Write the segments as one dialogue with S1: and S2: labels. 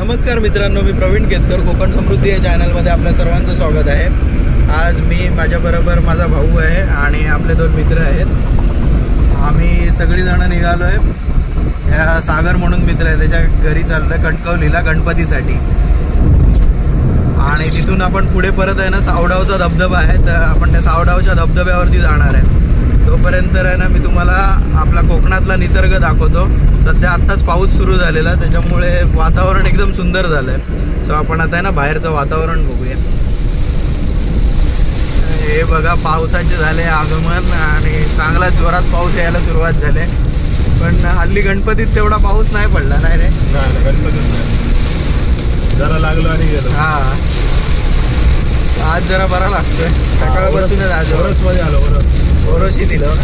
S1: नमस्कार मित्रांनो, मी प्रवीण केतकर, कोकण समृद्धी या चॅनलमध्ये आपल्या सर्वांचं स्वागत आहे। आज मी माझ्याबरोबर माझा भाऊ आहे आणि आपले दोन मित्र आहेत। आम्ही सगळीजण निघालो आहे। या सागर म्हणून मित्र आहे, त्याच्या घरी चाललोय कणकवलीला गणपतीसाठी। आणि तिथून आपण पुढे परत आहे ना, सावडावचा धबधबा आहे, तर आपण त्या सावडावच्या धबधब्यावरती जाणार आहे। तोपर्यंत आहे ना, मी तुम्हाला आपला कोकणातला निसर्ग दाखवतो। सध्या आत्ताच पाऊस सुरू झालेला, त्याच्यामुळे वातावरण एकदम सुंदर झालं आहे। सो आपण आता आहे ना, बाहेरचं वातावरण बघूया। हे बघा, पावसाचे झाले आगमन आणि चांगला जोरात पाऊस यायला सुरुवात झाली। पण हल्ली गणपतीत तेवढा पाऊस नाही पडला, नाही रे?
S2: नाही, गणपतीत नाही, जरा लागलो आणि गेलो।
S1: हां, आज जरा बरा लागतोय। सकाळपासूनच आज
S2: ओरसमध्ये आलो,
S1: ओरोशी दिलं ना।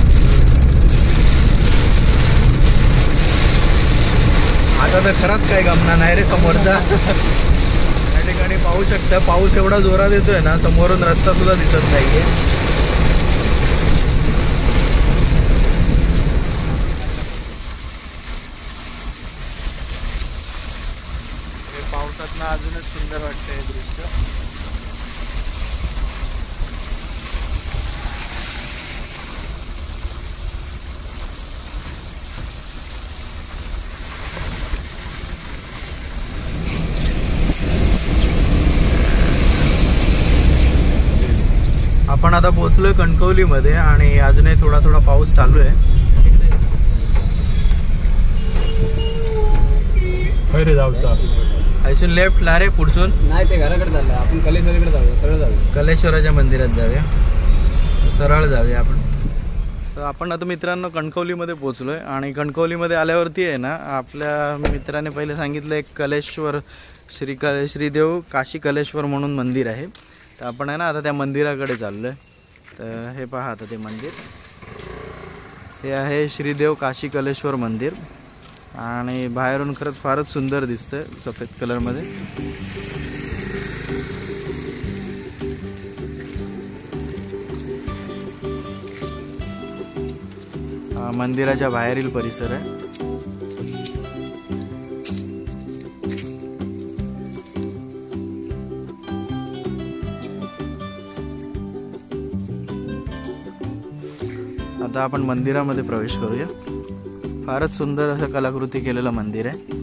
S1: आता तर खरंच काय गमना नाही रे समोरचा। या ठिकाणी पाहू शकता, पाऊस एवढा जोरात येतोय ना, समोरून रस्ता सुद्धा दिसत नाहीये। पावसातनं अजूनच सुंदर वाटतंय दृश्य। आपण आता पोहोचलोय कणकवलीमध्ये आणि अजूनही थोडा थोडा पाऊस चालू आहे।
S2: रे जाऊचा
S1: इथून लेफ्ट ला रे, पुढसून
S3: नाही, ते घराकडे चाललं। आपण कलेश्वराकडे जाऊया, सरळ जाऊया,
S1: कलेश्वराच्या मंदिरात जाऊया, सरळ जाऊया आपण। तर आपण आता मित्रांनो कणकवलीमध्ये पोहोचलोय आणि कणकवलीमध्ये आल्यावरती आहे ना, आपल्या मित्राने पहिले सांगितलं एक कलेश्वर श्रीदेव काशी कलेश्वर म्हणून मंदिर आहे। तर आपण आहे ना, आता त्या मंदिराकडे चाललो आहे। तर हे पहा, आता ते मंदिर हे आहे श्रीदेव काशी कलेश्वर मंदिर आणि बाहेरून खरंच फारच सुंदर दिसतंय सफेद कलरमध्ये। हा मंदिराच्या बाहेरील परिसर आहे। आता आपण मंदिरामध्ये प्रवेश करूया। फारच सुंदर असं कलाकृती केलेलं मंदिर आहे।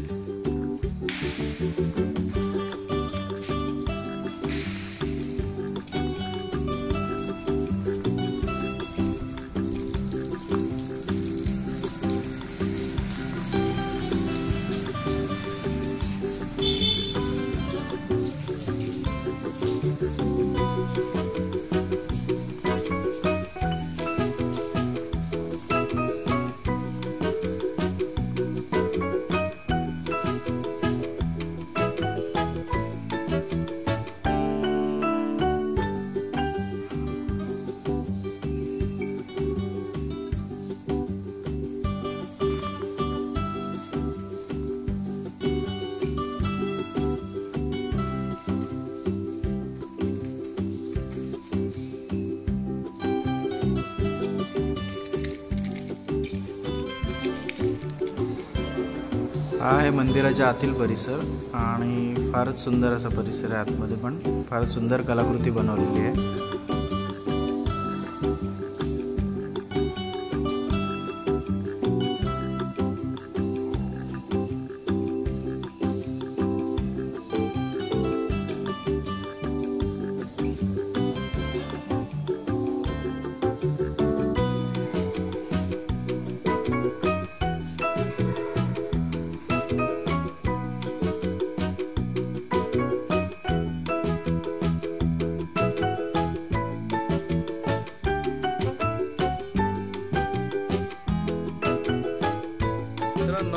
S1: हा आहे मंदिराच्या आतील परिसर आणि फारच सुंदर असा परिसर आहे। आतमध्ये पण फारच सुंदर कलाकृती बनवलेली आहे।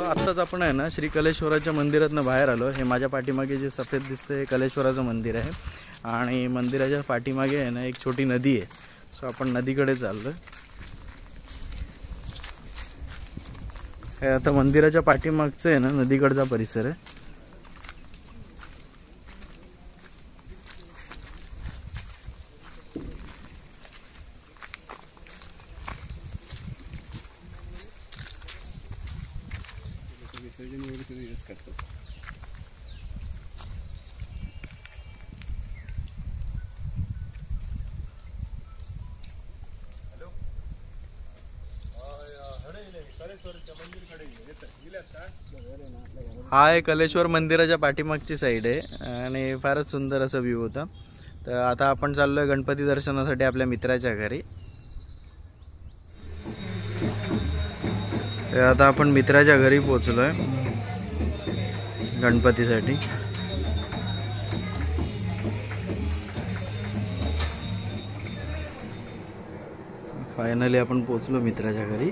S1: आत्ताच आपण आहे ना, श्री कलेश्वराच्या मंदिरातनं बाहेर आलो। हे माझ्या पाठीमागे जे सफेद दिसतं हे कलेश्वराचं मंदिर आहे आणि मंदिराच्या पाठीमागे आहे ना, एक छोटी नदी आहे। सो आपण नदीकडे चाललो आहे। हे आता मंदिराच्या पाठीमागचं आहे ना, नदीकडचा परिसर आहे। हा आहे कलेश्वर मंदिराच्या पाठीमागची साईड आहे आणि फारच सुंदर असा व्ह्यू होता. तर आता आपण चाललोय गणपती दर्शनासाठी आपल्या मित्राच्या घरी. तर आता आपण मित्राच्या घरी पोचलोय गणपतीसाठी. फायनली आपण पोचलो मित्राच्या घरी.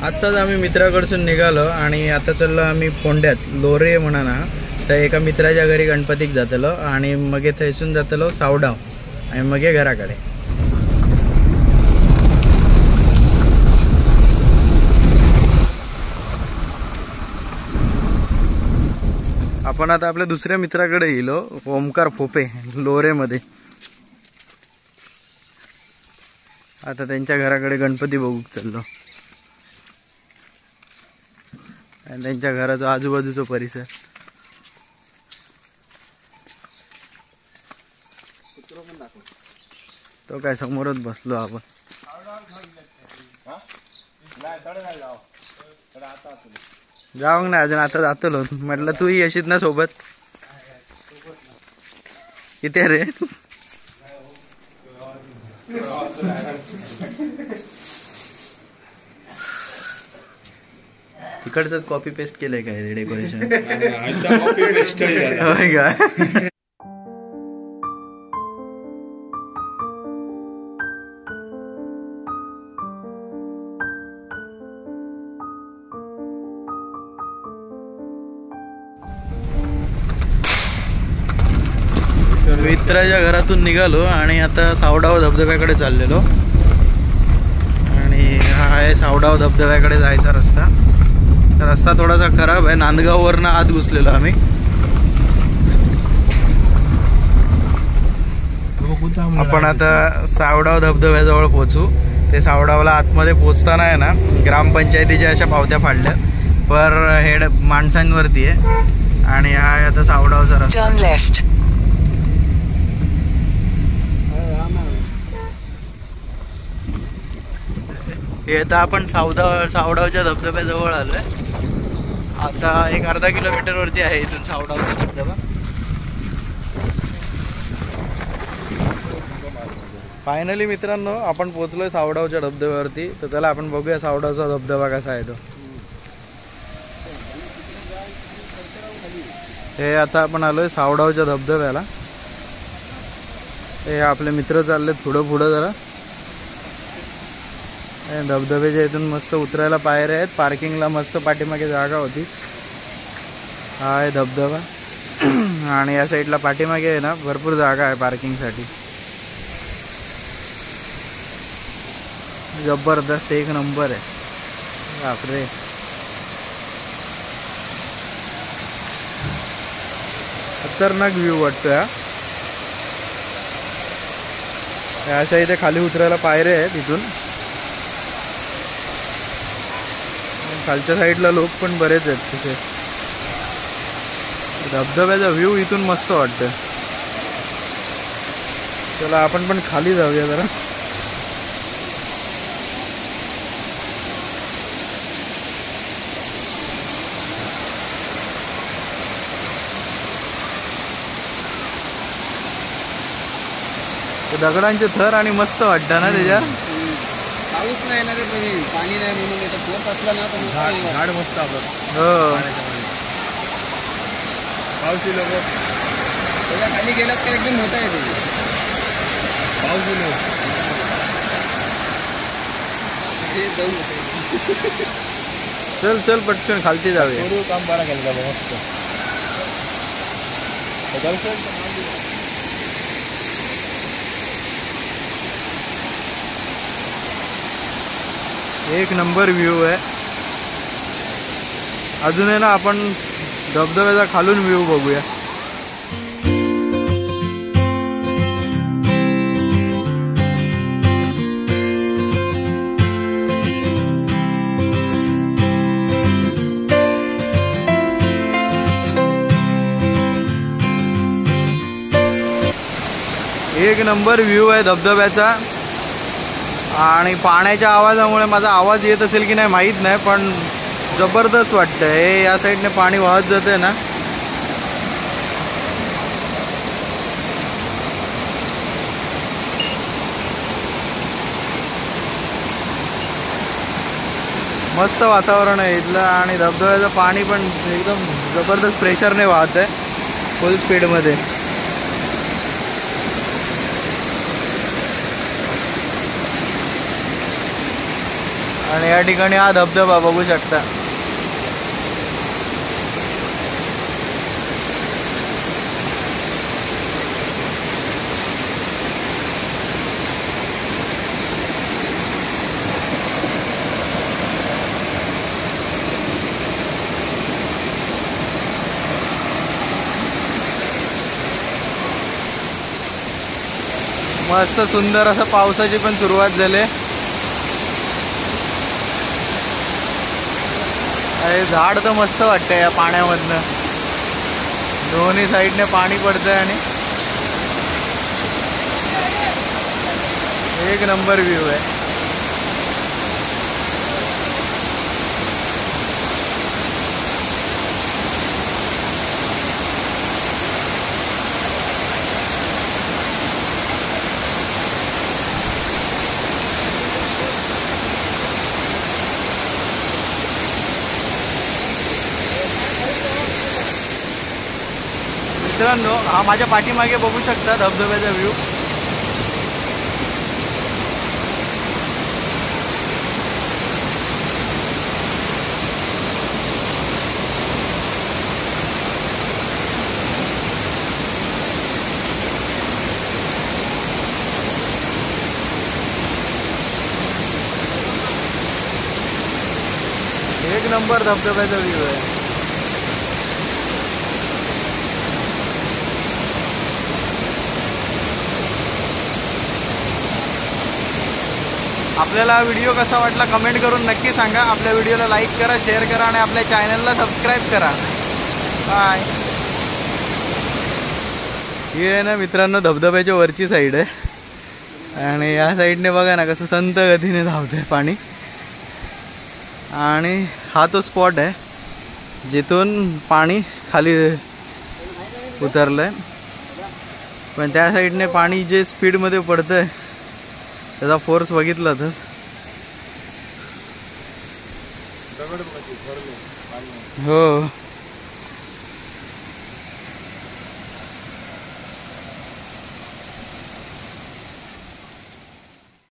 S1: आत्ताच आम्ही मित्राकडसून निघालो आणि आता चाललो आम्ही फोंड्यात लोरे म्हणा ना, तर एका मित्राच्या घरी गणपतीक जातलो आणि मगे थंयसून जातलो सावडाव आणि मगे घराकडे. आपण आता आपल्या दुसऱ्या मित्राकडे गेलो, ओमकार फोपे लोरेमध्ये. आता त्यांच्या घराकडे गणपती बघूक चाललो आणि त्यांच्या घराचा आजूबाजूचा परिसर. तो काय समोरच बसलो आपण. जाऊ ना अजून, आता जातलो. म्हटलं तू येशीत ना सोबत. किती रे तिकडचं कॉपी पेस्ट केलंय काय रे डेकोरेशन? होय का? मित्राच्या घरातून निघालो आणि आता सावडाव धबधब्याकडे चाललेलो. आणि हा आहे सावडाव धबधब्याकडे जायचा रस्ता. रस्ता थोडासा खराब आहे. नांदगाववरनं आत घुसलेलो आम्ही. आपण आता सावडाव धबधब्याजवळ पोहोचू. ते सावडावला आतमध्ये पोचताना आहे ना, ग्रामपंचायतीच्या अशा पावत्या फाडल्या पर हेड माणसांवरती आहे. आणि हा आहे आता सावडावचा रस्ता. हे आता आपण सावडावच्या धबधब्याजवळ आलोय. आता एक अर्धा किलोमीटर वरती आहे इथून सावडावचा धबधबा. फायनली मित्रांनो आपण पोहोचलोय सावडावच्या धबधब्यावरती. तर त्याला आपण बघूया सावडावचा धबधबा कसा आहे तो. हे आता आपण आलोय सावडावच्या धबधब्याला. हे आपले मित्र चाललेत पुढं जरा. धबधब्याच्या इथून मस्त उतरायला पायऱ्या आहेत. पार्किंगला मस्त पाठीमागे जागा होती. हा आहे धबधबा. आणि या साईडला पाठीमागे आहे ना भरपूर जागा आहे पार्किंगसाठी. जबरदस्त एक नंबर आहे. बापरे, खतरनाक व्ह्यू वाटतोय हा. अशा इथे खाली उतरायला पायऱ्या आहेत. इथून खालच्या साईडला लोक पण बरेच आहेत तिथे. धबधब्याचा व्ह्यू इथून मस्त वाटतं. चला आपण पण खाली जाऊया जरा. दगडांचे थर आणि मस्त वाटतं ना त्याच्या.
S3: पाऊस नाही ना रे, पाणी नाही म्हणून येतं. पाऊस असला ना तर
S2: झाड मस्त आपण.
S1: हो,
S2: पाऊस लोक
S3: त्याच्या खाली गेलात का एकदम मोठा येते.
S2: पाऊस
S1: चल चल पटकन खालती जाऊया.
S2: काम बरा केलं मस्त.
S1: एक नंबर व्ह्यू आहे. अजून आहे ना आपण धबधब्याचा खालून व्ह्यू बघूया. एक नंबर व्ह्यू आहे धबधब्याचा. आणि पाण्याच्या आवाजामुळे माझा आवाज येत असेल की नाही माहीत नाही, पण जबरदस्त वाटतं. हे या साईडने पाणी वाहत जाते ना, मस्त वातावरण आहे इथलं. आणि धबधब्याचं पाणी पण एकदम जबरदस्त प्रेशरने वाहत आहे फुल स्पीडमध्ये. आणि या ठिकाणी हा धबधबा बघू शकता. मस्त सुंदर असं पावसाची पण सुरुवात झाली. हे झाड तर मस्त वाटतंय या पाण्यामधनं. दोन्ही साईडने पाणी पडतंय आणि एक नंबर व्ह्यू आहे. मित्रांनो, हा माझ्या पाठीमागे बघू शकता धबधब्याचा व्ह्यू. एक नंबर धबधब्याचा व्ह्यू आहे. आपल्याला व्हिडिओ कसा वाटला कमेंट करून नक्की सांगा. आपल्या व्हिडिओला लाईक करा, शेअर करा आणि आपल्या चॅनलला सबस्क्राईब करा. बाय. ही आहे ना मित्रांनो धबधब्याच्या वरची साईड आहे. आणि या साईडने बघा ना कसं संत गतीने धावतंय पाणी. आणि हा तो स्पॉट आहे जिथून पाणी खाली उतरलं आहे. पण त्या साईडने पाणी जे स्पीडमध्ये पडतं आहे त्याचा फोर्स बघितला तर हो.